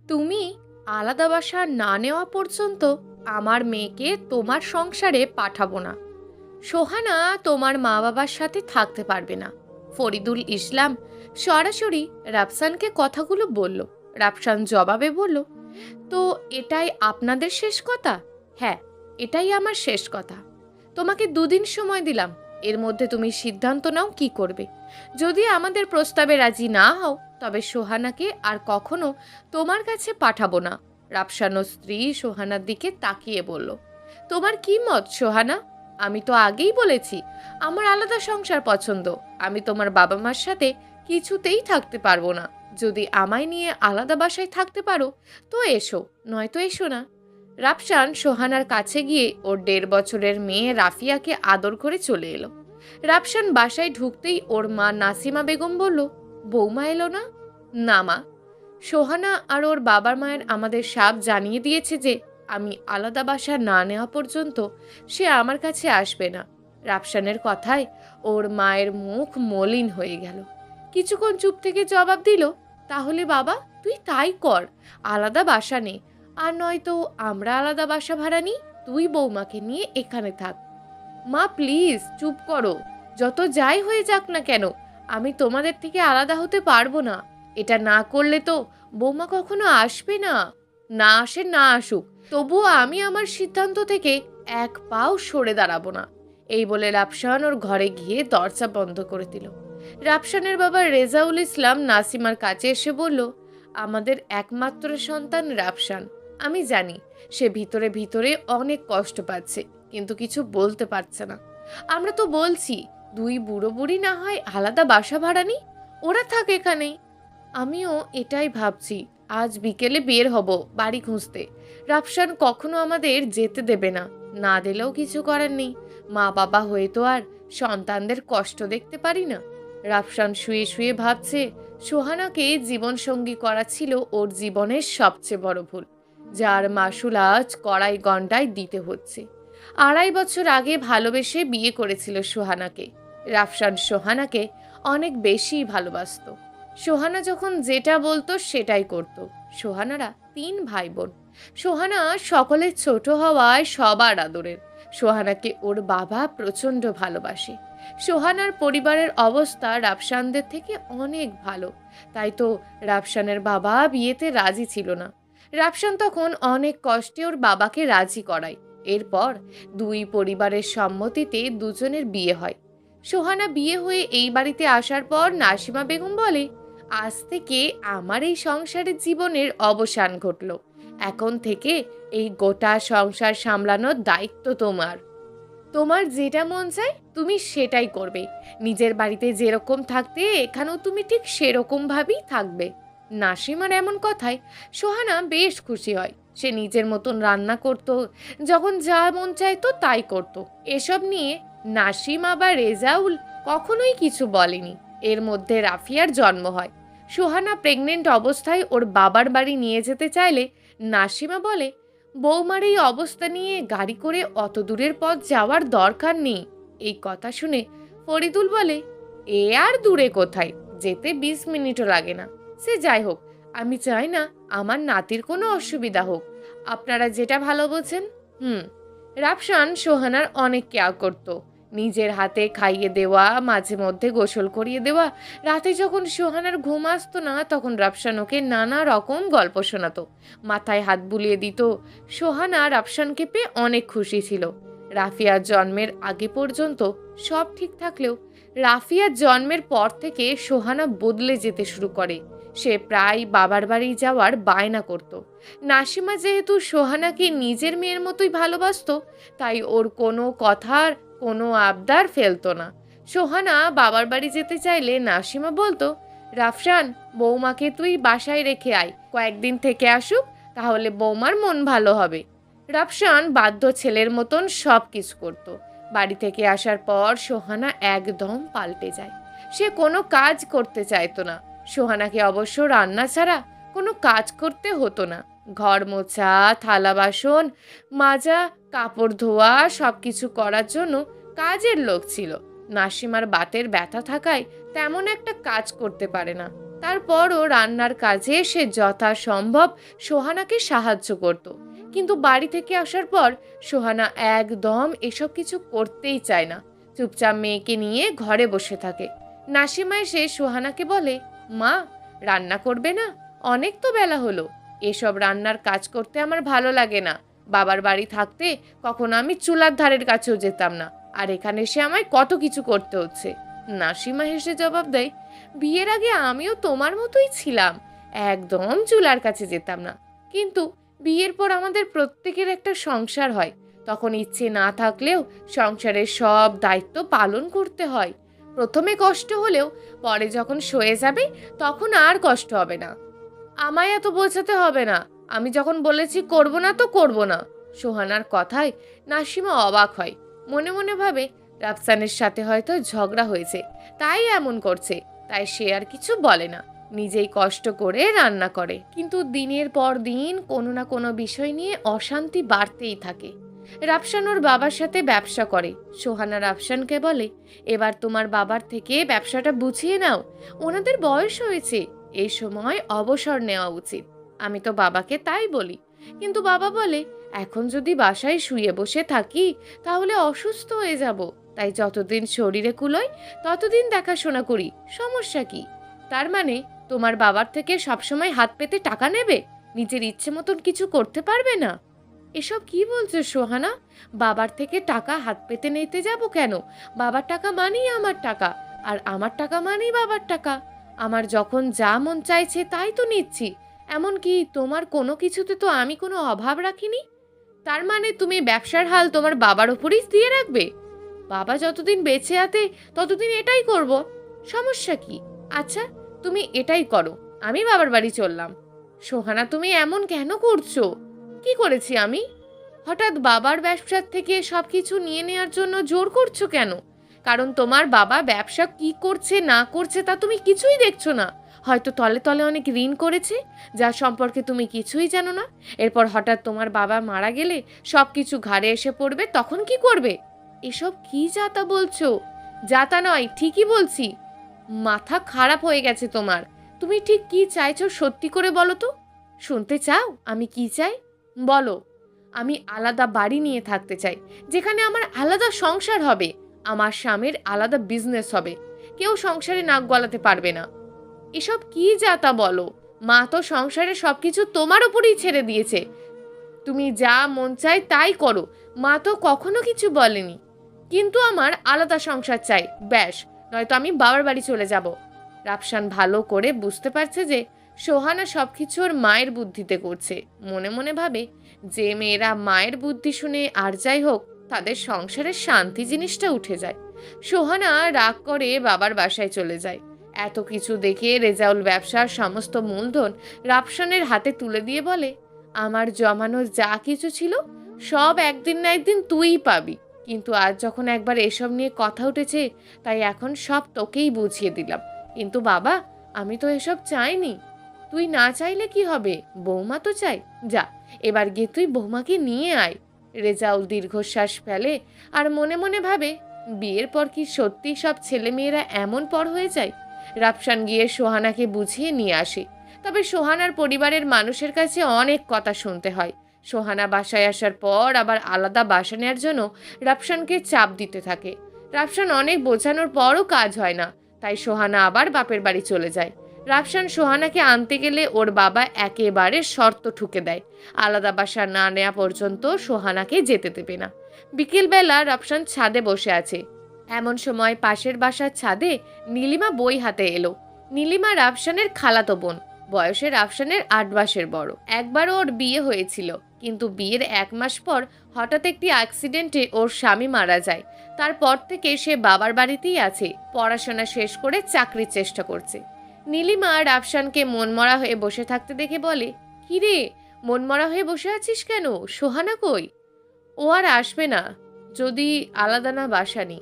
তুমি আলাদা বাসা না নেওয়া পর্যন্ত আমার মেয়েকে তোমার সংসারে পাঠাবো না। সোহানা তোমার মা বাবার সাথে থাকতে পারবে না। ফরিদুল ইসলাম সরাসরি রাফসানকে কথাগুলো বলল। রাফসান জবাবে বলল, তো এটাই আপনাদের শেষ কথা? হ্যাঁ, এটাই আমার শেষ কথা। তোমাকে 2 দিন সময় দিলাম, এর মধ্যে তুমি সিদ্ধান্ত নাও কি করবে। যদি আমাদের প্রস্তাবে রাজি না হও তবে সোহানাকে আর কখনো তোমার কাছে পাঠাবো না। রাফসানোর স্ত্রী সোহানার দিকে তাকিয়ে বলল, তোমার কি মত সোহানা? আমি তো আগেই বলেছি আমার আলাদা সংসার পছন্দ। আমি তোমার বাবা মার সাথে কিছুতেই থাকতে পারবো না। যদি আমায় নিয়ে আলাদা বাসায় থাকতে পারো তো এসো, নয়তো এসো না। রাফসান সোহানার কাছে গিয়ে ওর 1.5 বছরের মেয়ে রাফিয়াকে আদর করে চলে এলো। রাফসান বাসায় ঢুকতেই ওর মা নাসিমা বেগম বলল, বৌমা এলো না? না মা, সোহানা আর ওর বাবার মায়ের আমাদের সাপ জানিয়ে দিয়েছে যে আমি আলাদা বাসা না নেওয়া পর্যন্ত সে আমার কাছে আসবে না। রাফসানের কথায় ওর মায়ের মুখ মলিন হয়ে গেল। কিছুক্ষণ চুপ থেকে জবাব দিল, তাহলে বাবা তুই তাই কর, আলাদা বাসা নে। আর নয়তো আমরা আলাদা বাসা ভাড়া নিই, তুই বৌমাকে নিয়ে এখানে থাক। মা প্লিজ চুপ করো, যত যাই হয়ে যাক না কেন আমি তোমাদের থেকে আলাদা হতে পারবো না। এটা না করলে তো বৌমা কখনো আসবে না। না আসে না আসুক, তবুও আমি আমার সিদ্ধান্ত থেকে এক পাও সরে দাঁড়াবো না। এই বলে রাফসান ওর ঘরে গিয়ে দরজা বন্ধ করে দিল। রাফসানের বাবা রেজাউল ইসলাম নাসিমার কাছে এসে বলল, আমাদের একমাত্র সন্তান রাফসান। আমি জানি সে ভিতরে ভিতরে অনেক কষ্ট পাচ্ছে, কিন্তু কিছু বলতে পারছে না। আমরা তো বলছি 2 বুড়ো বুড়ি না হয় আলাদা বাসা ভাড়া নি, ওরা থাক এখানেই। আমিও এটাই ভাবছি, আজ বিকেলে বের হব বাড়ি খুঁজতে। রাফসান কখনো আমাদের যেতে দেবে না, না দিলেও কিছু করার নেই। মা বাবা হয়ে তো আর সন্তানদের কষ্ট দেখতে পারি না। রাফসান শুয়ে শুয়ে ভাবছে, সোহানাকে জীবনসঙ্গী করা ছিল ওর জীবনের সবচেয়ে বড় ভুল, যার মাসুল আজ কড়াই গন্ডায় দিতে হচ্ছে। 2.5 বছর আগে ভালোবেসে বিয়ে করেছিল সোহানাকে। রাফসান সোহানাকে অনেক বেশি ভালোবাসতো। সোহানা যখন যেটা বলতো সেটাই করত। সোহানারা 3 ভাই বোন। সোহানা সকলের ছোট হওয়ায় সবার আদরের। সোহানাকে ওর বাবা প্রচণ্ড ভালোবাসে। সোহানার পরিবারের অবস্থা রাফসানদের থেকে অনেক ভালো, তাই তো রাফসানের বাবা বিয়েতে রাজি ছিল না। রাফসান তখন অনেক কষ্টে ওর বাবাকে রাজি করায়। এরপর 2 পরিবারের সম্মতিতে দুজনের বিয়ে হয়। সোহানা বিয়ে হয়ে এই বাড়িতে আসার পর নাসিমা বেগম বলে, আজ থেকে আমার এই সংসারের জীবনের অবসান ঘটল। এখন থেকে এই গোটা সংসার সামলানোর দায়িত্ব তোমার। তোমার যেটা মন চায় তুমি সেটাই করবে। নিজের বাড়িতে যেরকম থাকতে এখানেও তুমি ঠিক সেরকম ভাবেই থাকবে। নাসিমার এমন কথায় সোহানা বেশ খুশি হয়। সে নিজের মতন রান্না করত, যখন যা মন চাইতো তাই করত। এসব নিয়ে নাসিমা বা রেজাউল কখনোই কিছু বলেনি। এর মধ্যে রাফিয়ার জন্ম হয়। সোহানা প্রেগনেন্ট অবস্থায় ওর বাবার বাড়ি নিয়ে যেতে চাইলে নাসিমা বলে, বৌমার এই অবস্থা নিয়ে গাড়ি করে অত দূরের পথ যাওয়ার দরকার নেই। এই কথা শুনে ফরিদুল বলে, এ আর দূরে কোথায়, যেতে 20 মিনিটও লাগে না। সে যাই হোক, আমি চাই না আমার নাতির কোনো অসুবিধা হোক। আপনারা যেটা ভালো বোঝেন। রাফসান সোহানার অনেক কেয়ার করত। নিজের হাতে খাইয়ে দেওয়া, মাঝে মধ্যে গোসল করিয়ে দেওয়া। রাতে যখন সোহানার ঘুম আসতো না তখন রাফসান ওকে নানা রকম গল্প শোনাতো, মাথায় হাত বুলিয়ে দিত। সোহানা রাফসানকে পেয়ে অনেক খুশি ছিল। রাফিয়ার জন্মের আগে পর্যন্ত সব ঠিক থাকলেও রাফিয়ার জন্মের পর থেকে সোহানা বদলে যেতে শুরু করে। সে প্রায় বাবার বাড়ি যাওয়ার বায়না করত। নাসিমা যেহেতু সোহানাকে নিজের মেয়ের মতোই ভালোবাসতো, তাই ওর কোনো কথার কোনো আবদার ফেলতো না। সোহানা বাবার বাড়ি যেতে চাইলে নাসিমা বলতো, রাফসান বৌমাকে তুই বাসায় রেখে আয়, কয়েকদিন থেকে আসুক, তাহলে বৌমার মন ভালো হবে। রাফসান বাধ্য ছেলের মতন সব কিছু করত। বাড়ি থেকে আসার পর সোহানা একদম পাল্টে যায়। সে কোনো কাজ করতে চাইতো না। সোহানাকে অবশ্য রান্না ছাড়া কোনো কাজ করতে হতো না। ঘর মোছা, থালা বাসন মাজা, কাপড় ধোয়া সব কিছু করার জন্য কাজের লোক ছিল। নাসিমার বাতের ব্যথা থাকায় তেমন একটা কাজ করতে পারে না। তারপরও রান্নার কাজে সে যথাসম্ভব সোহানাকে সাহায্য করত। কিন্তু বাড়ি থেকে আসার পর সোহানা একদম এসব কিছু করতেই চায় না, চুপচাপ মেয়েকে নিয়ে ঘরে বসে থাকে। নাসিমা এসে সোহানাকে বলে, মা, রান্না করবে না? অনেক তো বেলা হলো। এসব রান্নার কাজ করতে আমার ভালো লাগে না। বাবার বাড়ি থাকতে কখনো আমি চুলার ধারের কাছেও যেতাম না, আর এখানে এসে আমায় কত কিছু করতে হচ্ছে। নাসিমা হেসে জবাব দেয়, বিয়ের আগে আমিও তোমার মতোই ছিলাম, একদম চুলার কাছে যেতাম না। কিন্তু বিয়ের পর আমাদের প্রত্যেকের একটা সংসার হয়, তখন ইচ্ছে না থাকলেও সংসারের সব দায়িত্ব পালন করতে হয়। প্রথমে কষ্ট হলেও পরে যখন সয়ে যাবে তখন আর কষ্ট হবে না। আমায় এত বোঝাতে হবে না, আমি যখন বলেছি করব না তো করব না। সোহানার কথায় নাসিমা অবাক হয়, মনে মনে ভাবে রাফসানের সাথে হয়তো ঝগড়া হয়েছে, তাই এমন করছে। তাই সে আর কিছু বলে না, নিজেই কষ্ট করে রান্না করে। কিন্তু দিনের পর দিন কোনো না কোনো বিষয় নিয়ে অশান্তি বাড়তেই থাকে। রাফসান ওর বাবার সাথে ব্যবসা করে। সোহানা রাফসানকে বলে, এবার তোমার বাবার থেকে ব্যবসাটা বুঝিয়ে নাও, ওনাদের বয়স হয়েছে, এই সময় অবসর নেওয়া উচিত। আমি তো বাবাকে তাই বলি, কিন্তু বাবা বলে এখন যদি বাসায় শুয়ে বসে থাকি তাহলে অসুস্থ হয়ে যাব, তাই যতদিন শরীরে কুলোয় ততদিন দেখাশোনা করি, সমস্যা কি? তার মানে তোমার বাবার থেকে সবসময় হাত পেতে টাকা নেবে, নিজের ইচ্ছে মতন কিছু করতে পারবে না? এসব কি বলছো সোহানা? বাবার থেকে টাকা হাত পেতে নিতে যাব কেন? বাবার টাকা মানেই আমার টাকা, আর আমার টাকা মানেই বাবার টাকা। আমার যখন যা মন চাইছে তাই তো নিচ্ছি। এমনকি তোমার কোনো কিছুতে তো আমি কোনো অভাব রাখিনি। তার মানে তুমি ব্যবসার হাল তোমার বাবার উপরই দিয়ে রাখবে? বাবা যতদিন বেঁচে আছে ততদিন এটাই করব, সমস্যা কি? আচ্ছা, তুমি এটাই করো, আমি বাবার বাড়ি চললাম। সোহানা, তুমি এমন কেন করছো? কি করেছি আমি? হঠাৎ বাবার ব্যবসার থেকে সবকিছু নিয়ে নেওয়ার জন্য জোর করছো কেন? কারণ তোমার বাবা ব্যবসা কি করছে না করছে তা তুমি কিছুই দেখছো না। হয়তো তলে তলে অনেক ঋণ করেছে, যার সম্পর্কে তুমি কিছুই জানো না। এরপর হঠাৎ তোমার বাবা মারা গেলে সব কিছু ঘাড়ে এসে পড়বে, তখন কি করবে? এসব কি যাতা বলছো? যাতা নয়, ঠিকই বলছি। মাথা খারাপ হয়ে গেছে তোমার। তুমি ঠিক কি চাইছো সত্যি করে বলো তো। শুনতে চাও আমি কি চাই? বলো। আমি আলাদা বাড়ি নিয়ে থাকতে চাই, যেখানে আমার আলাদা সংসার হবে, আমার স্বামীর আলাদা বিজনেস হবে, কেউ সংসারে নাক গলাতে পারবে না। এসব কি যাতা বলো? মা তো সংসারে সবকিছু তোমার উপরেই ছেড়ে দিয়েছে, তুমি যা মন চায় তাই করো, মা তো কখনো কিছু বলেনি। কিন্তু আমার আলাদা সংসার চাই, ব্যাস, নয়তো আমি বাবার বাড়ি চলে যাব। রাফসান ভালো করে বুঝতে পারছে যে সোহানা সবকিছু ওর মায়ের বুদ্ধিতে করছে। মনে মনে ভাবে, যে মেয়েরা মায়ের বুদ্ধি শুনে আর যাই হোক তাদের সংসারের শান্তি জিনিসটা উঠে যায়। সোহানা রাগ করে বাবার বাসায় চলে যায়। এত কিছু দেখে রেজাউল ব্যবসার সমস্ত মূলধন রাফসানের হাতে তুলে দিয়ে বলে, আমার জমানো যা কিছু ছিল সব একদিন না একদিন তুইই পাবি। কিন্তু আজ যখন একবার এসব নিয়ে কথা উঠেছে, তাই এখন সব তোকেই বুঝিয়ে দিলাম। কিন্তু বাবা, আমি তো এসব চাইনি। তুই না চাইলে কি হবে, বৌমা তো চাই। যা, এবার গিয়ে তুই বৌমাকে নিয়ে আয়। রেজাউল দীর্ঘশ্বাস ফেলে আর মনে মনে ভাবে, বিয়ের পর কি সত্যি সব ছেলেমেয়েরা এমন পর হয়ে যায়? রাফসান গিয়ে সোহানাকে বুঝিয়ে নিয়ে আসে। তবে সোহানার পরিবারের মানুষের কাছে অনেক কথা শুনতে হয়। সোহানা বাসায় আসার পর আবার আলাদা বাসা নেওয়ার জন্য রাফসানকে চাপ দিতে থাকে। রাফসান অনেক বোঝানোর পরও কাজ হয় না, তাই সোহানা আবার বাপের বাড়ি চলে যায়। রাফসান সোহানাকে আনতে গেলে ওর বাবা একেবারে শর্ত ঠুকে দেয়, আলাদা বাসা না নেওয়া পর্যন্ত সোহানাকে যেতে দেবে না। বিকেলবেলা রাফসান ছাদে বসে আছে। এমন সময় পাশের বাসার ছাদে নীলিমা বই হাতে এলো। নীলিমা রাফসানের খালাতো বোন, বয়সে রাফসানের 8 মাসের বড়। একবারও ওর বিয়ে হয়েছিল, কিন্তু বিয়ের 1 মাস পর হঠাৎ একটি অ্যাক্সিডেন্টে ওর স্বামী মারা যায়। তারপর থেকে সে বাবার বাড়িতেই আছে, পড়াশোনা শেষ করে চাকরির চেষ্টা করছে। নীলিমা রাফসানকে মনমরা হয়ে বসে থাকতে দেখে বলে, কিরে, মনমরা হয়ে বসে আছিস কেন? সোহানা কই? ও আর আসবে না যদি আলাদা না বাসা নি।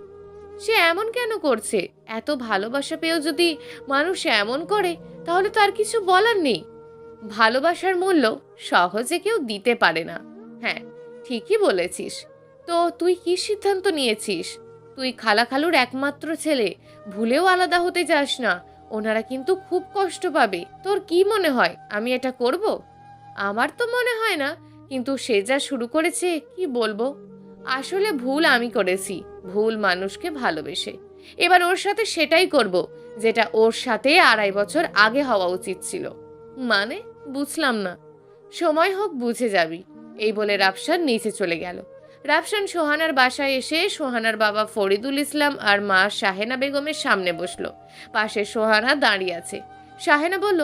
সে এমন কেন করছে? এত ভালোবাসা পেয়েও যদি মানুষ এমন করে তাহলে তো আর কিছু বলার নেই। ভালোবাসার মূল্য সহজে কেউ দিতে পারে না। হ্যাঁ, ঠিকই বলেছিস। তো তুই কি সিদ্ধান্ত নিয়েছিস? তুই খালা খালুর একমাত্র ছেলে, ভুলেও আলাদা হতে যাস না। ওনারা কিন্তু খুব কষ্ট পাবে। তোর কি মনে হয় আমি এটা করব? আমার তো মনে হয় না, কিন্তু সে যা শুরু করেছে কি বলবো। আসলে ভুল আমি করেছি, ভুল মানুষকে ভালোবেসে। এবার ওর সাথে সেটাই করব যেটা ওর সাথে 2.5 বছর আগে হওয়া উচিত ছিল। মানে বুঝলাম না। সময় হোক বুঝে যাবি, এই বলে রাফসান নিচে চলে গেল। রাফসান সোহানার বাসায় এসে সোহানার বাবা ফরিদুল ইসলাম আর মা শাহেনা বেগমের সামনে বসলো। পাশে সোহানা দাঁড়িয়ে আছে। শাহেনা বলল,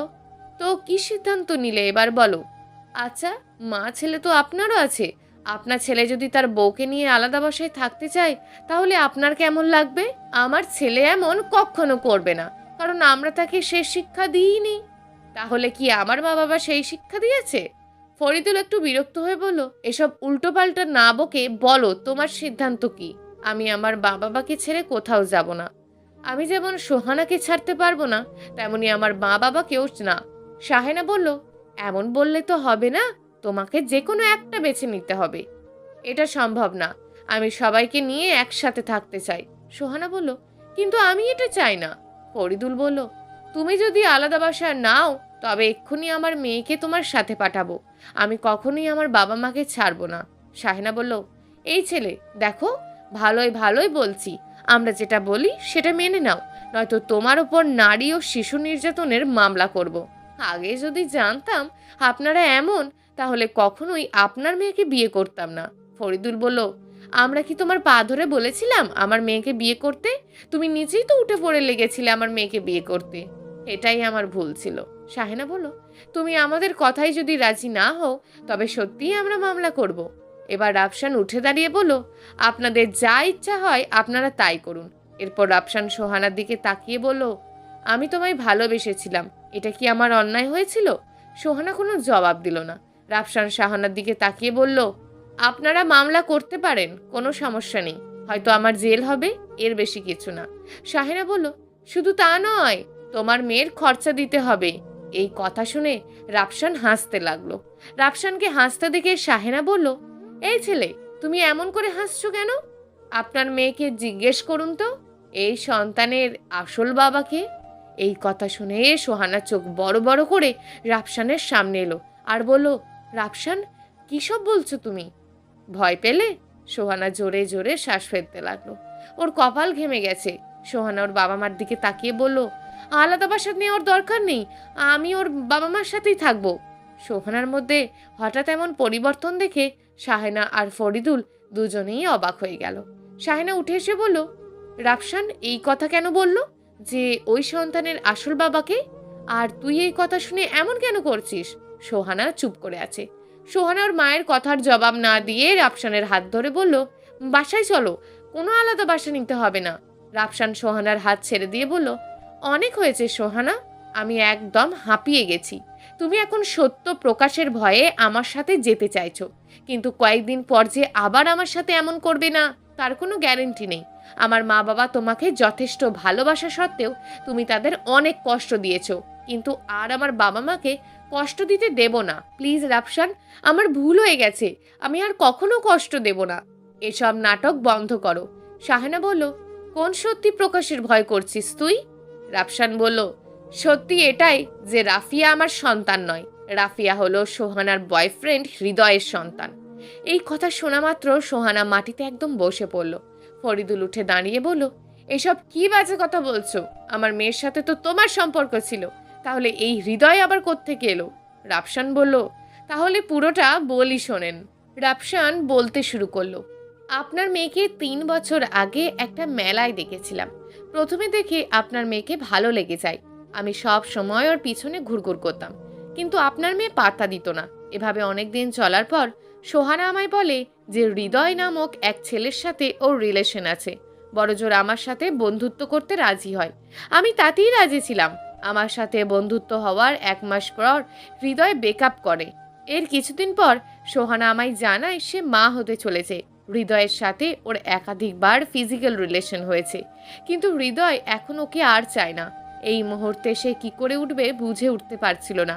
তো কি সিদ্ধান্ত নিলে এবার বলো? আচ্ছা, মা ছেলে তো আপনারও আছে। আপনার ছেলে যদি তার বউকে নিয়ে আলাদা বাসায় থাকতে চায়, তাহলে আপনার কেমন লাগবে? আমার ছেলে এমন কখনো করবে না, কারণ আমরা তাকে সে শিক্ষা দিইনি। তাহলে কি আমার মা বাবা সেই শিক্ষা দিয়েছে? ফরিদুল একটু বিরক্ত হয়ে বলল, এসব উল্টোপাল্টা না বকে বলো তোমার সিদ্ধান্ত কি? আমি আমার বাবাকে ছেড়ে কোথাও যাব না। আমি যেমন সোহানাকে ছাড়তে পারবো না, তেমনি আমার মা বাবাকেও না। শাহেনা বলল, এমন বললে তো হবে না, তোমাকে যে কোনো একটা বেছে নিতে হবে। এটা সম্ভব না, আমি সবাইকে নিয়ে একসাথে থাকতে চাই। সোহানা বলল, কিন্তু আমি এটা চাই না। ফরিদুল বলল, তুমি যদি আলাদা বাসা নাও, তবে এক্ষুনি আমার মেয়েকে তোমার সাথে পাঠাবো। আমি কখনোই আমার বাবা মাকে ছাড়বো না। শাহেনা বলল, এই ছেলে দেখো, ভালোই ভালোই বলছি, আমরা যেটা বলি সেটা মেনে নাও, নয়তো তোমার উপর নারী ও শিশু নির্যাতনের মামলা করব। আগে যদি জানতাম আপনারা এমন, তাহলে কখনোই আপনার মেয়েকে বিয়ে করতাম না। ফরিদুল বলল, আমরা কি তোমার পা ধরে বলেছিলাম আমার মেয়েকে বিয়ে করতে? তুমি নিজেই তো উঠে পড়ে লেগেছিলে আমার মেয়েকে বিয়ে করতে। এটাই আমার ভুল ছিল। শাহেনা বলল, তুমি আমাদের কথাই যদি রাজি না হও, তবে সত্যিই আমরা মামলা করব। এবার রাফসান উঠে দাঁড়িয়ে বলল, আপনাদের যা ইচ্ছা হয় আপনারা তাই করুন। এরপর রাফসান সোহানার দিকে তাকিয়ে বলল, আমি তোমায় ভালোবেসেছিলাম, এটা কি আমার অন্যায় হয়েছিল? সোহানা কোনো জবাব দিল না। রাফসান শাহানার দিকে তাকিয়ে বলল, আপনারা মামলা করতে পারেন, কোনো সমস্যা নেই, হয়তো আমার জেল হবে, এর বেশি কিছু না। শাহেনা বলল, শুধু তা নয়, তোমার মেয়ের খরচা দিতে হবে। এই কথা শুনে রাফসান হাসতে লাগলো। রাফসানকে হাসতে দেখে শাহেনা বলল, এই ছেলে, তুমি এমন করে হাসছো কেন? আপনার মেয়েকে জিজ্ঞেস করুন তো, এই সন্তানের আসল বাবাকে। এই কথা শুনে সোহানা চোখ বড় বড় করে রাফসানের সামনে এলো আর বলল, রাফসান, কী সব বলছো তুমি? ভয় পেলে? সোহানা জোরে জোরে শ্বাস ফেলতে লাগলো। ওর কপাল ঘেমে গেছে। সোহানা ওর বাবা মার দিকে তাকিয়ে বলল, আলাদা বাসা নেওয়ার দরকার নেই, আমি ওর বাবা মার সাথেই থাকবো। সোহানার মধ্যে হঠাৎ এমন পরিবর্তন দেখে শাহেনা আর ফরিদুল দুজনেই অবাক হয়ে গেল। শাহেনা উঠে এসে বলল, রাফসান এই কথা কেন বলল যে ওই সন্তানের আসল বাবাকে? আর তুই এই কথা শুনে এমন কেন করছিস? সোহানা চুপ করে আছে। সোহানা ওর মায়ের কথার জবাব না দিয়ে রাফসানের হাত ধরে বলল, বাসায় চলো, কোনো আলাদা বাসা নিতে হবে না। রাফসান সোহানার হাত ছেড়ে দিয়ে বলল, অনেক হয়েছে সোহানা, আমি একদম হাঁপিয়ে গেছি। তুমি এখন সত্য প্রকাশের ভয়ে আমার সাথে যেতে চাইছো, কিন্তু কয়েকদিন পর যে আবার আমার সাথে এমন করবে না, তার কোনো গ্যারেন্টি নেই। আমার মা বাবা তোমাকে যথেষ্ট ভালোবাসা সত্ত্বেও তুমি তাদের অনেক কষ্ট দিয়েছো, কিন্তু আর আমার বাবা মাকে কষ্ট দিতে দেব না। প্লিজ রাফসান, আমার ভুল হয়ে গেছে, আমি আর কখনো কষ্ট দেব না। এসব নাটক বন্ধ করো। শাহেনা বলল, কোন সত্যি প্রকাশের ভয় করছিস তুই? রাফসান বলল, সত্যি এটাই যে রাফিয়া আমার সন্তান নয়, রাফিয়া হলো সোহানার বয়ফ্রেন্ড হৃদয়ের সন্তান। এই কথা শোনা মাত্র সোহানা মাটিতে একদম বসে পড়ল। ফরিদুল উঠে দাঁড়িয়ে বলল, এসব কি বাজে কথা বলছো? আমার মেয়ের সাথে তো তোমার সম্পর্ক ছিল, তাহলে এই হৃদয় আবার কোত্থেকে এলো? রাফসান বলল, তাহলে পুরোটা বলি শোনেন। রাফসান বলতে শুরু করলো, আপনার মেয়েকে 3 বছর আগে একটা মেলায় দেখেছিলাম। প্রথমে দেখে আপনার মেয়েকে ভালো লেগে যায়। আমি সব সময় ওর পিছনে ঘুরঘুর করতাম, কিন্তু আপনার মেয়ে পাত্তা দিত না। এভাবে অনেক দিন চলার পর সোহানা আমায় বলে যে হৃদয় নামক এক ছেলের সাথে ওর রিলেশন আছে। বড়জোর আমার সাথে বন্ধুত্ব করতে রাজি হয়। আমি তাতেই রাজি ছিলাম। আমার সাথে বন্ধুত্ব হওয়ার 1 মাস পর হৃদয় ব্রেকআপ করে। এর কিছুদিন পর সোহানা আমায় জানায় সে মা হতে চলেছে। হৃদয়ের সাথে ওর একাধিকবার ফিজিক্যাল রিলেশন হয়েছে, কিন্তু হৃদয় এখন ওকে আর চায় না। এই মুহূর্তে সে কি করে উঠবে বুঝে উঠতে পারছিল না।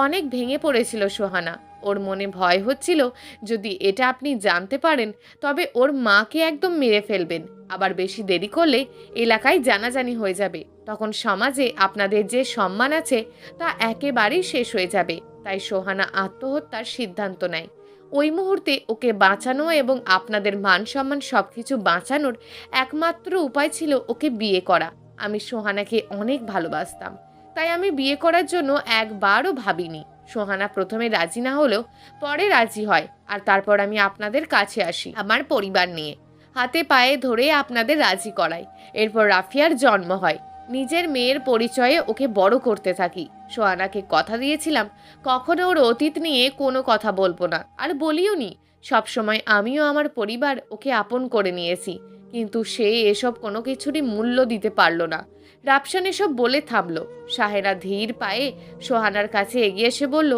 অনেক ভেঙে পড়েছিল সোহানা। ওর মনে ভয় হচ্ছিল, যদি এটা আপনি জানতে পারেন তবে ওর মাকে একদম মেরে ফেলবেন। আবার বেশি দেরি করলে এলাকায় জানাজানি হয়ে যাবে, তখন সমাজে আপনাদের যে সম্মান আছে তা একেবারেই শেষ হয়ে যাবে। তাই সোহানা আত্মহত্যার সিদ্ধান্ত নেয়। ওই মুহূর্তে ওকে বাঁচানো এবং আপনাদের মান সম্মান সবকিছু বাঁচানোর একমাত্র উপায় ছিল ওকে বিয়ে করা। আমি সোহানাকে অনেক ভালোবাসতাম, তাই আমি বিয়ে করার জন্য একবারও ভাবিনি। সোহানা প্রথমে রাজি না হলেও পরে রাজি হয়, আর তারপর আমি আপনাদের কাছে আসি আমার পরিবার নিয়ে, হাতে পায়ে ধরে আপনাদের রাজি করাই। এরপর রাফিয়ার জন্ম হয়। নিজের মেয়ের পরিচয়ে ওকে বড় করতে থাকি। সোহানাকে কথা দিয়েছিলাম কখনো ওর অতীত নিয়ে কোনো কথা বলবো না, আর বলিও নি। সবসময় আমিও আমার পরিবার ওকে আপন করে নিয়েছি, কিন্তু সে এসব কোনো কিছুরই মূল্য দিতে পারল না। রাফসান এসব বলে থামলো। সাহেরা ধীর পায়ে সোহানার কাছে এগিয়ে এসে বলল,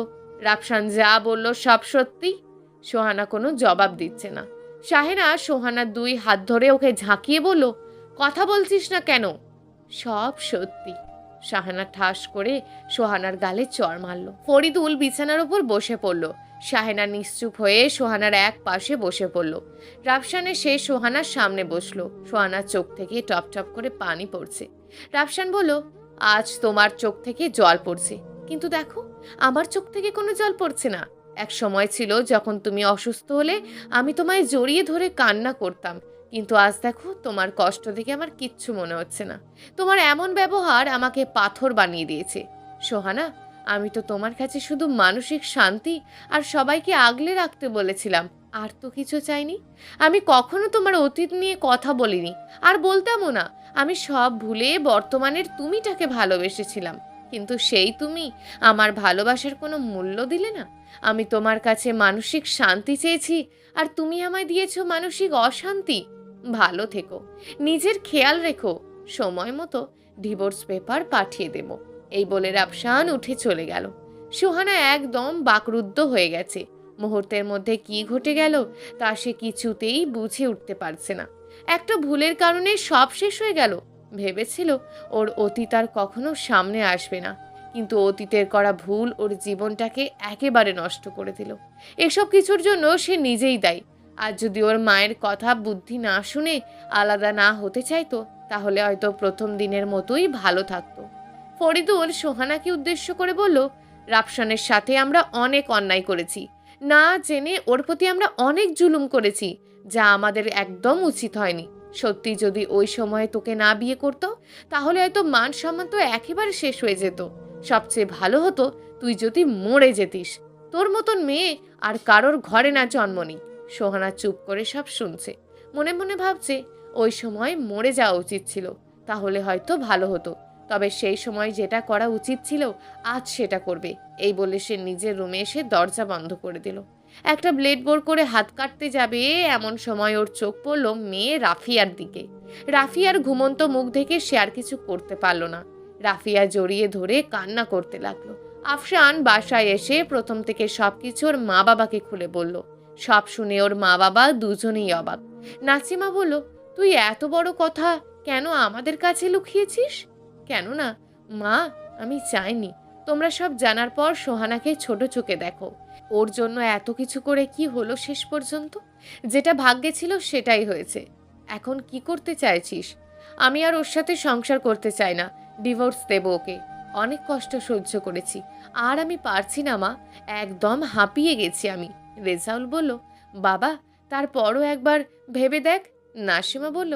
রাফসান যা বলল সব সত্যি? সোহানা কোনো জবাব দিচ্ছে না। সাহেরা সোহানার দুই হাত ধরে ওকে ঝাঁকিয়ে বলল, কথা বলছিস না কেন? সব সত্যি। শাহানা ঠাস করে সোহানার গালে চড় মারল। ফরিদুল বিছানার উপর বসে পড়ল। শাহেনা নিশ্চুপ হয়ে সোহানার এক পাশে বসে পড়ল। রাফসান এসে সোহানার সামনে বসলো। সোহানার চোখ থেকে টপ টপ করে পানি পড়ছে। রাফসান বলল, আজ তোমার চোখ থেকে জল পড়ছে, কিন্তু দেখো আমার চোখ থেকে কোনো জল পড়ছে না। এক সময় ছিল যখন তুমি অসুস্থ হলে আমি তোমায় জড়িয়ে ধরে কান্না করতাম, কিন্তু আজ দেখো তোমার কষ্ট দেখে আমার কিচ্ছু মনে হচ্ছে না। তোমার এমন ব্যবহার আমাকে পাথর বানিয়ে দিয়েছে। সোহানা, আমি তো তোমার কাছে শুধু মানসিক শান্তি আর সবাইকে আগলে রাখতে বলেছিলাম, আর তো কিছু চাইনি। আমি কখনো তোমার অতীত নিয়ে কথা বলিনি, আর বলতামও না। আমি সব ভুলে বর্তমানের তুমিটাকে ভালোবেসেছিলাম, কিন্তু সেই তুমি আমার ভালোবাসার কোনো মূল্য দিলে না। আমি তোমার কাছে মানসিক শান্তি চেয়েছি, আর তুমি আমায় দিয়েছো মানসিক অশান্তি। ভালো থেকো, নিজের খেয়াল রেখো, সময় মতো ডিভোর্স পেপার পাঠিয়ে দেব। এই বলে রাফসান উঠে চলে গেল। সোহানা একদম বাকরুদ্ধ হয়ে গেছে। মুহূর্তের মধ্যে কি ঘটে গেল তা সে কিছুতেই বুঝে উঠতে পারছে না। একটা ভুলের কারণে সব শেষ হয়ে গেল। ভেবেছিল ওর অতীত আর কখনো সামনে আসবে না, কিন্তু অতীতের করা ভুল ওর জীবনটাকে একেবারে নষ্ট করে দিল। এসব কিছুর জন্য সে নিজেই দায়ী। আর যদি ওর মায়ের কথা বুদ্ধি না শুনে আলাদা না হতে চাইতো, তাহলে হয়তো প্রথম দিনের মতোই ভালো থাকতো। ফরিদুল সোহানাকে উদ্দেশ্য করে বলল, রাফসানের সাথে আমরা অনেক অন্যায় করেছি, না জেনে ওর প্রতি আমরা অনেক জুলুম করেছি, যা আমাদের একদম উচিত হয়নি। সত্যি যদি ওই সময়ে তোকে না বিয়ে করতো, তাহলে হয়তো মান সম্মান তো একেবারে শেষ হয়ে যেত। সবচেয়ে ভালো হতো তুই যদি মরে যেতিস, তোর মতন মেয়ে আর কারোর ঘরে না জন্ম নিক। সোহানা চুপ করে সব শুনছে। মনে মনে ভাবছে, ওই সময় মরে যাওয়া উচিত ছিল, তাহলে হয়তো ভালো হতো। তবে সেই সময় যেটা করা উচিত ছিল আজ সেটা করবে। এই বলে সে নিজের রুমে এসে দরজা বন্ধ করে দিল। একটা ব্লেড বোর করে হাত কাটতে যাবে এমন সময় ওর চোখ পড়ল মেয়ে রাফিয়ার দিকে। রাফিয়ার ঘুমন্ত মুখ দেখে সে আর কিছু করতে পারল না। রাফিয়া জড়িয়ে ধরে কান্না করতে লাগলো। আফসান বাসায় এসে প্রথম থেকে সবকিছু ওর মা বাবাকে খুলে বলল। সব শুনে ওর মা বাবা দুজনেই অবাক। নাসিমা বলল, তুই এত বড় কথা কেন আমাদের কাছে লুকিয়েছিস? কেন না মা, আমি চাইনি। তোমরা সব জানার পর সোহানাকে ছোট চোখে দেখো। ওর জন্য এত কিছু করে কি হলো শেষ পর্যন্ত? যেটা ভাগ্যে ছিল সেটাই হয়েছে। এখন কি করতে চাইছিস? আমি আর ওর সাথে সংসার করতে চাই না, ডিভোর্স দেব ওকে। অনেক কষ্ট সহ্য করেছি, আর আমি পারছি না মা, একদম হাঁপিয়ে গেছি আমি। রেজাউল বলল, বাবা তারপরও একবার ভেবে দেখ। নাসিমা বলল,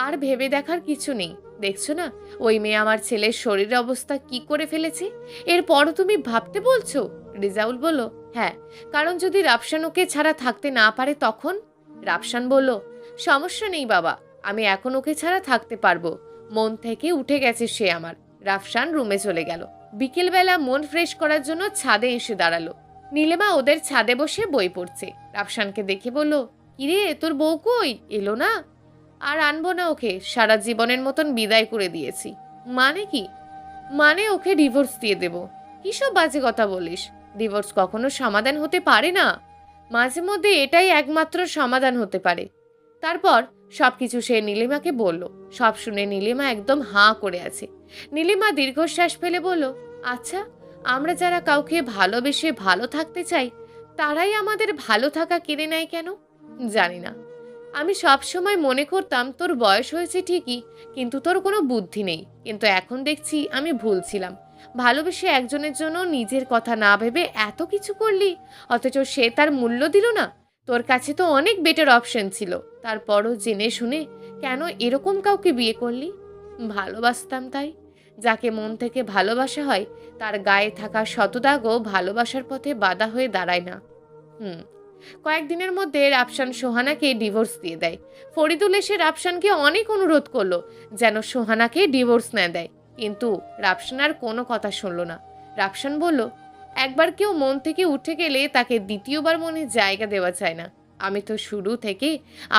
আর ভেবে দেখার কিছু নেই, দেখছো না ওই মেয়ে আমার ছেলের শরীরের অবস্থা কি করে ফেলেছে, এরপরও তুমি ভাবতে বলছো? রেজাউল বলল, হ্যাঁ, কারণ যদি রাফসান ওকে ছাড়া থাকতে না পারে তখন? রাফসান বলল, সমস্যা নেই বাবা, আমি এখন ওকে ছাড়া থাকতে পারবো। মন থেকে উঠে গেছে সে আমার। রাফসান রুমে চলে গেল। বিকেলবেলা মন ফ্রেশ করার জন্য ছাদে এসে দাঁড়ালো। নীলিমা ওদের ছাদে বসে বই পড়ছে। রাফসানকে দেখে বলল, কিরে তোর বউ কই, এলো না? আর আনবো না ওকে, সারা জীবনের মতন বিদায় করে দিয়েছি। মানে কি? মানে ওকে ডিভোর্স দিয়ে দেব। কিসব বাজে কথা বলিস? ডিভোর্স কখনো সমাধান হতে পারে না। মাঝে মধ্যে এটাই একমাত্র সমাধান হতে পারে। তারপর সবকিছু সে নীলিমাকে বলল। সব শুনে নীলিমা একদম হাঁ করে আছে। নীলিমা দীর্ঘশ্বাস ফেলে বলল, আচ্ছা, আমরা যারা কাউকে ভালোবেসে ভালো থাকতে চাই তারাই আমাদের ভালো থাকা কেড়ে নেয় কেন? জানি না। আমি সব সময় মনে করতাম তোর বয়স হয়েছে ঠিকই, কিন্তু তোর কোনো বুদ্ধি নেই। কিন্তু এখন দেখছি আমি ভুল ছিলাম। ভালোবেসে একজনের জন্য নিজের কথা না ভেবে এত কিছু করলি, অথচ সে তার মূল্য দিল না। তোর কাছে তো অনেক বেটার অপশন ছিল, তারপরও জেনে শুনে কেন এরকম কাউকে বিয়ে করলি? ভালোবাসতাম তাই। যাকে মন থেকে ভালোবাসা হয় তার গায়ে থাকা শতদাগও ভালোবাসার পথে বাধা হয়ে দাঁড়ায় না। হুম। কয়েকদিনের মধ্যে রাফসান সোহানাকে ডিভোর্স দিয়ে দেয়। ফরিদুল এসে রাফসানকে অনেক অনুরোধ করলো যেন সোহানাকে ডিভোর্স না দেয়, কিন্তু রাফসান আর কোনো কথা শুনল না। রাফসান বলল, একবার কেউ মন থেকে উঠে গেলে তাকে দ্বিতীয়বার মনে জায়গা দেওয়া যায় না। আমি তো শুরু থেকে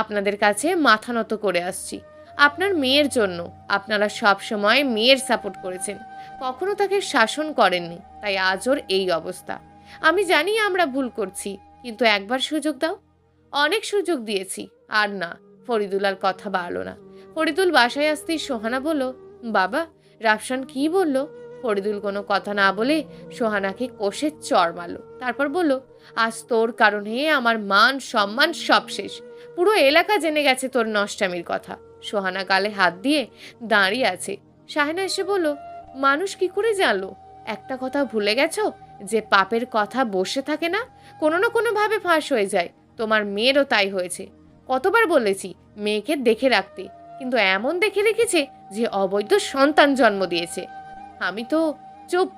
আপনাদের কাছে মাথা নত করে আসছি আপনার মেয়ের জন্য। আপনারা সব সময় মেয়ের সাপোর্ট করেছেন, কখনো তাকে শাসন করেননি, তাই আজ ওর এই অবস্থা। আমি জানি আমরা ভুল করছি, কিন্তু একবার সুযোগ দাও। অনেক সুযোগ দিয়েছি, আর না। ফরিদুল আর কথা বাড়ল না। ফরিদুল বাসায় আসতেই সোহানা বলল, বাবা, রাফসান কি বলল? ফরিদুল কোনো কথা না বলে সোহানাকে কষে চড় মারল। তারপর বলল, আজ তোর কারণে আমার মান সম্মান সব শেষ। পুরো এলাকা জেনে গেছে তোর নষ্টামির কথা। সোহানা গালে হাত দিয়ে দাঁড়িয়ে আছে। শাহিনা এসে বলল, মানুষ কি করে জানলো? একটা কথা ভুলে গেছো যে পাপের কথা বসে থাকে না, কোনো না কোনোভাবে ফাঁস হয়ে যায়। তোমার মেয়েরও তাই হয়েছে। কতবার বলেছি মেয়েকে দেখে রাখতে, কিন্তু এমন দেখে রেখেছে যে অবৈধ সন্তান জন্ম দিয়েছে। আমি তো চুপ,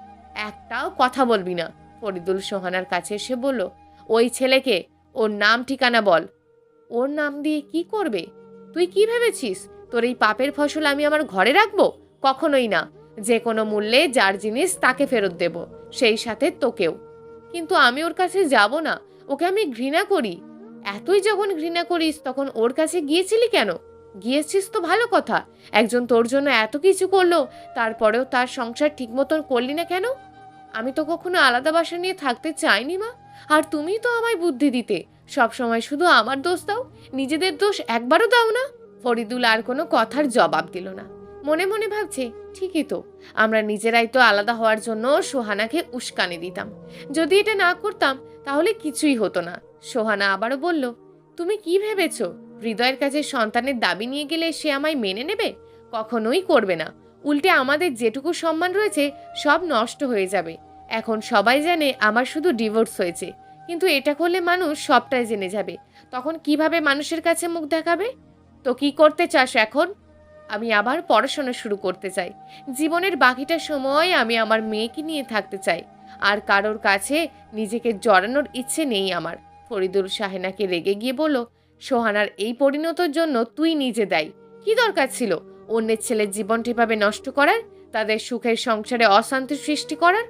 একটাও কথা বলবি না। ফরিদুল সোহানার কাছে এসে বলল, ওই ছেলেকে ওর নাম ঠিকানা বল। ওর নাম দিয়ে কি করবে? তুই কি ভেবেছিস তোর এই পাপের ফসল আমি আমার ঘরে রাখবো? কখনোই না। যে কোনো মূল্যে যার জিনিস তাকে ফেরত দেব, সেই সাথে তোকেও। কিন্তু আমি ওর কাছে যাব না, ওকে আমি ঘৃণা করি। এতই যখন ঘৃণা করিস তখন ওর কাছে গিয়েছিলি কেন? গিয়েছিস তো ভালো কথা, একজন তোর জন্য এত কিছু করলো, তারপরেও তার সংসার ঠিক মতন করলি না কেন? আমি তো কখনো আলাদা বাসা নিয়ে থাকতে চাইনি মা, আর তুমি তো আমায় বুদ্ধি দিতে। সব সময় শুধু আমার দোষ দাও, নিজেদের দোষ একবারও দাও না। ফরিদুল আর কোনো কথার জবাব দিল না। মনে মনে ভাবছে, ঠিকই তো, আমরা নিজেরাই তো আলাদা হওয়ার জন্য সোহানাকে উস্কানি দিতাম। যদি এটা না করতাম তাহলে কিছুই হতো না। সোহানা আবারও বলল, তুমি কি ভেবেছো হৃদয়ের কাছে সন্তানের দাবি নিয়ে গেলে সে আমায় মেনে নেবে? কখনোই করবে না। উল্টে আমাদের যেটুকু সম্মান রয়েছে সব নষ্ট হয়ে যাবে। এখন সবাই জানে আমার শুধু ডিভোর্স হয়েছে, কিন্তু এটা করলে মানুষ সবটাই জেনে যাবে। তখন কিভাবে মানুষের কাছে মুখ দেখাবে? তো কি করতে চাস এখন? আমি আবার পড়াশোনা শুরু করতে চাই। জীবনের বাকিটা সময় আমি আমার মেয়েকে নিয়ে থাকতে চাই, আর কারোর কাছে নিজেকে জড়ানোর ইচ্ছে নেই আমার। ফরিদুল শাহেনাকে রেগে গিয়ে বলল, সোহানার এই পরিণতির জন্য তুই নিজে দায়ী। কি দরকার ছিল অন্যের ছেলের জীবনটা এভাবে নষ্ট করার, তাদের সুখের সংসারে অশান্তি সৃষ্টি করার?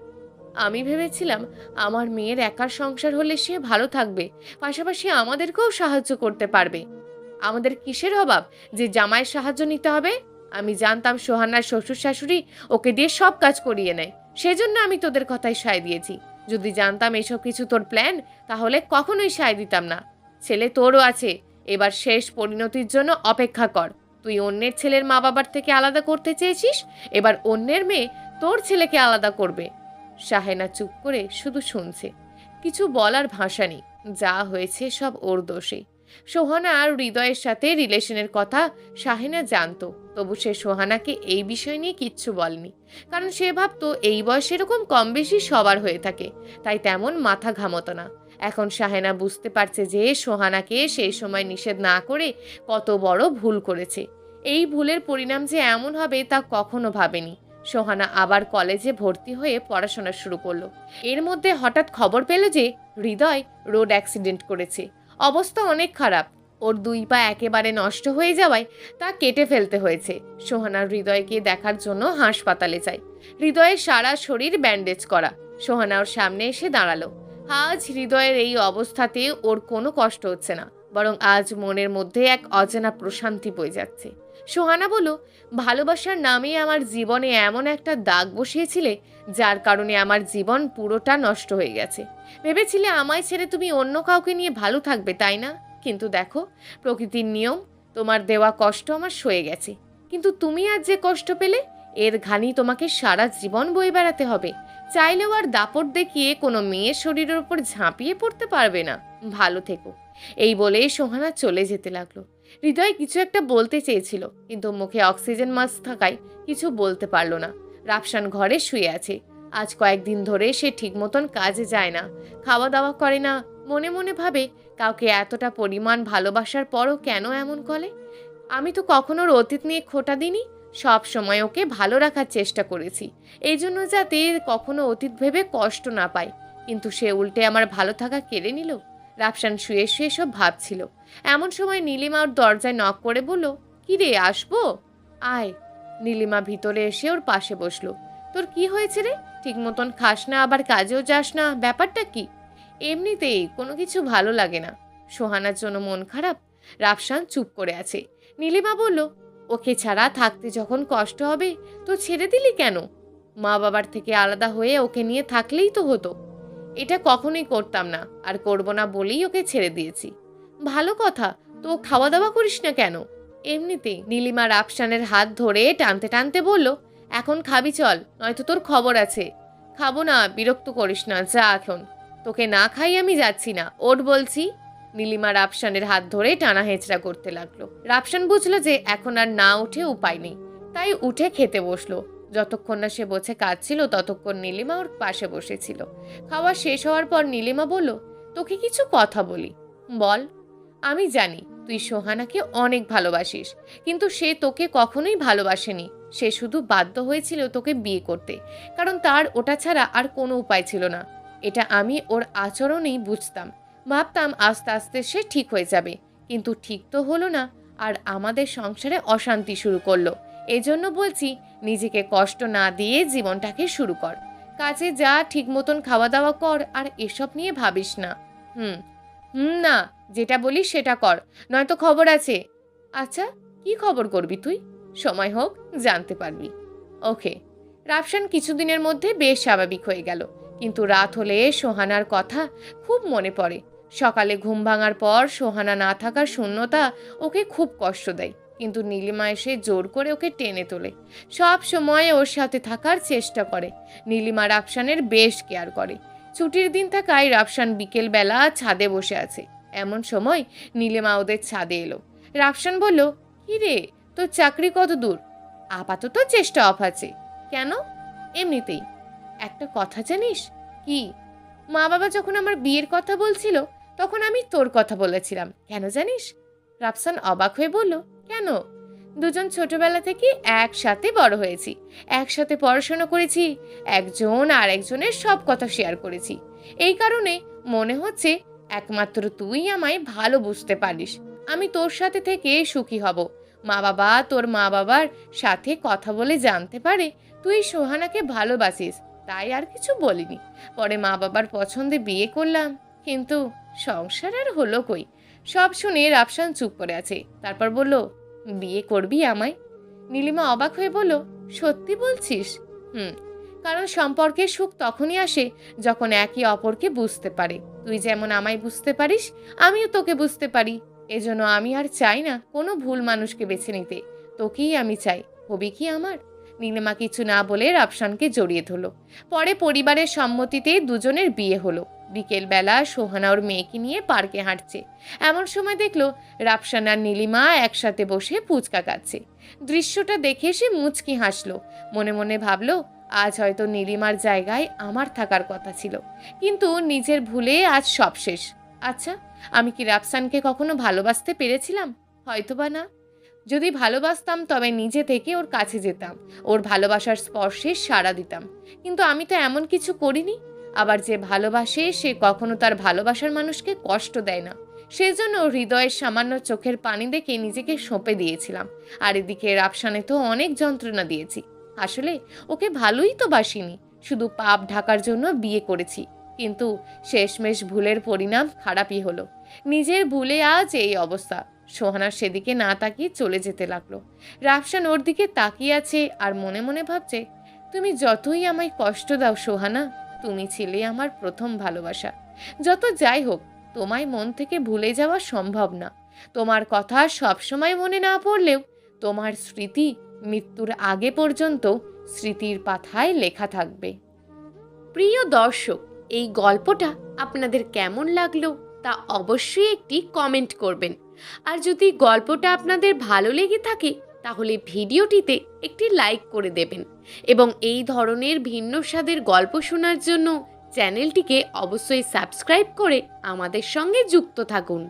আমি ভেবেছিলাম আমার মেয়ের একার সংসার হলে সে ভালো থাকবে, পাশাপাশি আমাদেরকেও সাহায্য করতে পারবে। আমাদের কিসের অভাব যে জামাইয়ের সাহায্য নিতে হবে? আমি জানতাম সোহানার শ্বশুর শাশুড়ি ওকে দিয়ে সব কাজ করিয়ে নেয়, সেজন্য আমি তোদের কথায় সায় দিয়েছি। যদি জানতাম এসব কিছু তোর প্ল্যান, তাহলে কখনোই সায় দিতাম না। ছেলে তোরও আছে, এবার শেষ পরিণতির জন্য অপেক্ষা কর। তুই অন্যের ছেলের মা বাবার থেকে আলাদা করতে চেয়েছিস, এবার অন্যের মেয়ে তোর ছেলেকে আলাদা করবে। শাহেনা চুপ করে শুধু শুনছে, কিছু বলার ভাষা নেই। যা হয়েছে সব ওর দোষে। সোহানা আর হৃদয়ের সাথে রিলেশনের কথা শাহেনা জানতো, তবু সে সোহানাকে এই বিষয় নিয়ে কিচ্ছু বলেনি, কারণ সে ভাবতো এই বয়সে এরকম কম বেশি সবার হয়ে থাকে, তাই তেমন মাথা ঘামতো না। এখন শাহেনা বুঝতে পারছে যে সোহানাকে সেই সময় নিষেধ না করে কত বড় ভুল করেছে। এই ভুলের পরিণাম যে এমন হবে তা কখনো ভাবেনি। সোহানা আবার কলেজে ভর্তি হয়ে পড়াশোনা শুরু করলো। এর মধ্যে হঠাৎ খবর পেল যে হৃদয় রোড অ্যাক্সিডেন্ট করেছে। অবস্থা অনেক খারাপ, ওর 2 পা একেবারে নষ্ট হয়ে যাওয়ায় তা কেটে ফেলতে হয়েছে। সোহানার হৃদয়কে দেখার জন্য হাসপাতালে যায়। হৃদয়ের সারা শরীর ব্যান্ডেজ করা। সোহানা ওর সামনে এসে দাঁড়ালো। আজ হৃদয়ের এই অবস্থাতে ওর কোনো কষ্ট হচ্ছে না, বরং আজ মনের মধ্যে এক অজানা প্রশান্তি বয়ে যাচ্ছে। সোহানা বলল, ভালোবাসার নামে আমার জীবনে এমন একটা দাগ বসিয়েছিলে যার কারণে আমার জীবন পুরোটা নষ্ট হয়ে গেছে। ভেবেছিলে আমায় ছেড়ে তুমি অন্য কাউকে নিয়ে ভালো থাকবে, তাই না? কিন্তু দেখো, প্রকৃতির নিয়ম, তোমার দেওয়া কষ্ট আমার সয়ে গেছে, কিন্তু তুমি আজ যে কষ্ট পেলে এর ঘানি তোমাকে সারা জীবন বয়ে বেড়াতে হবে। চাইলেও আর দাপট দেখিয়ে কোনো মেয়ের শরীরের ওপর ঝাঁপিয়ে পড়তে পারবে না। ভালো থেকো। এই বলে সোহানা চলে যেতে লাগলো। হৃদয় কিছু একটা বলতে চেয়েছিল, কিন্তু মুখে অক্সিজেন মাস্ক থাকায় কিছু বলতে পারল না। রাফসান ঘরে শুয়ে আছে। আজ কয়েকদিন ধরে সে ঠিক মতন কাজে যায় না, খাওয়া দাওয়া করে না। মনে মনে ভাবে, কাউকে এতটা পরিমাণ ভালোবাসার পরও কেন এমন করে? আমি তো কখনো ওর অতীত নিয়ে খোঁটা দিইনি, সব সময় ওকে ভালো রাখার চেষ্টা করেছি, এই জন্য যাতে কখনো অতীত ভেবে কষ্ট না পায়। কিন্তু সে উল্টে আমার ভালো থাকা কেড়ে নিল। রাফসান শুয়ে শুয়ে সব ভাবছিল। এমন সময় নীলিমা ওর দরজায় নক করে বলল, কি রে, আসবো? আয়। নীলিমা ভিতরে এসে ওর পাশে বসলো। তোর কি হয়েছে রে? ঠিক মতন খাস না, আবার কাজেও যাস না, ব্যাপারটা কি? এমনিতেই কোনো কিছু ভালো লাগে না। সোহানার জন্য মন খারাপ? রাফসান চুপ করে আছে। নীলিমা বলল, ওকে ছাড়া থাকতে যখন কষ্ট হবে তো ছেড়ে দিলি কেন? মা বাবার থেকে আলাদা হয়ে ওকে নিয়ে থাকলেই তো হতো। এটা কখনোই করতাম না, আর করব না বলেই ওকে ছেড়ে দিয়েছি। ভালো কথা, তো খাওয়া দাওয়া করিস না কেন? এমনিতেই। নীলিমা রাফসানের হাত ধরে টানতে টানতে বলল, এখন খাবি চল, নয়তো তোর খবর আছে। খাবো না, বিরক্ত করিস না, যা এখন। তোকে না খাই আমি যাচ্ছি না, ওঠ বলছি। নীলিমা রাফসানের হাত ধরে টানা হেঁচড়া করতে লাগলো। রাফসান বুঝলো যে এখন আর না উঠে উপায় নেই, তাই উঠে খেতে বসলো। যতক্ষণ না সে বসে কাঁদছিল ততক্ষণ নীলিমা ওর পাশে বসেছিল। খাওয়া শেষ হওয়ার পর নীলিমা বলল, তোকে কিছু কথা বলি। বল। আমি জানি তুই সোহানাকে অনেক ভালোবাসিস, কিন্তু সে তোকে কখনোই ভালোবাসেনি। সে শুধু বাধ্য হয়েছিল তোকে বিয়ে করতে, কারণ তার ওটা ছাড়া আর কোনো উপায় ছিল না। এটা আমি ওর আচরণেই বুঝতাম। ভাবতাম আস্তে আস্তে সে ঠিক হয়ে যাবে, কিন্তু ঠিক তো হলো না, আর আমাদের সংসারে অশান্তি শুরু করলো। এজন্য বলছি, নিজেকে কষ্ট না দিয়ে জীবনটাকে শুরু কর। কাজে যা, ঠিক মতন খাওয়া দাওয়া কর, আর এসব নিয়ে ভাবিস না। হুম না, যেটা বলিস সেটা কর, নয়তো খবর আছে। আচ্ছা, কি খবর করবি তুই? সময় হোক, জানতে পারবি। ওকে। রাফসান কিছুদিনের মধ্যে বেশ স্বাভাবিক হয়ে গেল, কিন্তু রাত হলে সোহানার কথা খুব মনে পড়ে। সকালে ঘুম ভাঙার পর সোহানা না থাকার শূন্যতা ওকে খুব কষ্ট দেয়, কিন্তু নীলিমা এসে জোর করে ওকে টেনে তোলে। সব সময় ওর সাথে থাকার চেষ্টা করে। নীলিমা রাফসানের বেশ কেয়ার করে। ছুটির দিন থাকায় রাফসান বিকেলবেলা ছাদে বসে আছে। এমন সময় নীলিমা ওদের ছাদে এলো। রাফসান বলল, কি রে, তোর চাকরি কত দূর? আপাতত চেষ্টা অফ আছে। কেন? এমনিতেই। একটা কথা জানিস? কি? মা বাবা যখন আমার বিয়ের কথা বলছিল তখন আমি তোর কথা বলেছিলাম। কেন জানিস? রাফসান অবাক হয়ে বলল, কেন? দুজন ছোটবেলা থেকে একসাথে বড় হয়েছি, একসাথে পড়াশোনা করেছি, একজন আর একজনের সব কথা শেয়ার করেছি। এই কারণে মনে হচ্ছে একমাত্র তুই আমায় ভালো বুঝতে পারিস। আমি তোর সাথে থেকে সুখী হব। তোর মা বাবার সাথে কথা বলে জানতে পারে তুই সোহানাকে ভালোবাসিস, তাই আর কিছু বলিনি। পরে মা বাবার পছন্দে বিয়ে করলাম, কিন্তু সংসার আর হলো কই। সব শুনে রাফসান চুপ করে আছে। তারপর বলল, বিয়ে করবি আমায়? নীলিমা অবাক হয়ে বলল, সত্যি বলছিস? কারণ সম্পর্কের সুখ তখনই আসে যখন একে অপরকে বুঝতে পারে। তুই যেমন আমায় বুঝতে পারিস, আমিও তোকে বুঝতে পারি। এজন্য আমি আর চাই না কোনো ভুল মানুষকে বেছে নিতে। তোকেই আমি চাই, হবি কি আমার? নীলিমা কিছু না বলে রাফসানকে জড়িয়ে ধরল। পরে পরিবারের সম্মতিতে দুজনের বিয়ে হলো। বিকেলবেলা সোহানা ওর মেয়েকে নিয়ে পার্কে হাঁটছে। এমন সময় দেখলো রাফসান আর নীলিমা একসাথে বসে ফুচকা খাচ্ছে। দৃশ্যটা দেখে সে মুচকি হাসলো। মনে মনে ভাবলো, আজ হয়তো নীলিমার জায়গায় আমার থাকার কথা ছিল, কিন্তু নিজের ভুলে আজ সব শেষ। আচ্ছা, আমি কি রাফসানকে কখনো ভালোবাসতে পেরেছিলাম? হয়তোবা না। যদি ভালোবাসতাম তবে নিজে থেকে ওর কাছে যেতাম, ওর ভালোবাসার স্পর্শে সাড়া দিতাম। কিন্তু আমি তো এমন কিছু করিনি। আবার যে ভালোবাসে সে কখনো তার ভালোবাসার মানুষকে কষ্ট দেয় না। সেজন্য হৃদয়ের সামান্য চোখের পানি দেখে নিজেকে সঁপে দিয়েছিলাম। আর এদিকে রাফসানে তো অনেক যন্ত্রণা দিয়েছি। আসলে ওকে ভালোই তো বাসিনি, শুধু পাপ ঢাকার জন্য বিয়ে করেছি। কিন্তু শেষমেশ ভুলের পরিণাম খারাপই হলো। নিজের ভুলে আজ এই অবস্থা। সোহানা সেদিকে না তাকিয়ে চলে যেতে লাগলো। রাফসান ওর দিকে তাকিয়ে আছে আর মনে মনে ভাবছে, তুমি যতই আমায় কষ্ট দাও সোহানা, তুমি ছিলে আমার প্রথম ভালোবাসা। যত যাই হোক, তোমায় মন থেকে ভুলে যাওয়া সম্ভব না। তোমার কথা সবসময় মনে না পড়লেও তোমার স্মৃতি মৃত্যুর আগে পর্যন্ত স্মৃতির পাতায় লেখা থাকবে। প্রিয় দর্শক, এই গল্পটা আপনাদের কেমন লাগলো তা অবশ্যই একটি কমেন্ট করবেন। আর যদি গল্পটা আপনাদের ভালো লেগে থাকে তাহলে ভিডিওটিতে একটি লাইক করে দেবেন এবং এই ধরনের ভিন্ন স্বাদের গল্প শোনার জন্য চ্যানেলটিকে অবশ্যই সাবস্ক্রাইব করে আমাদের সঙ্গে যুক্ত থাকুন।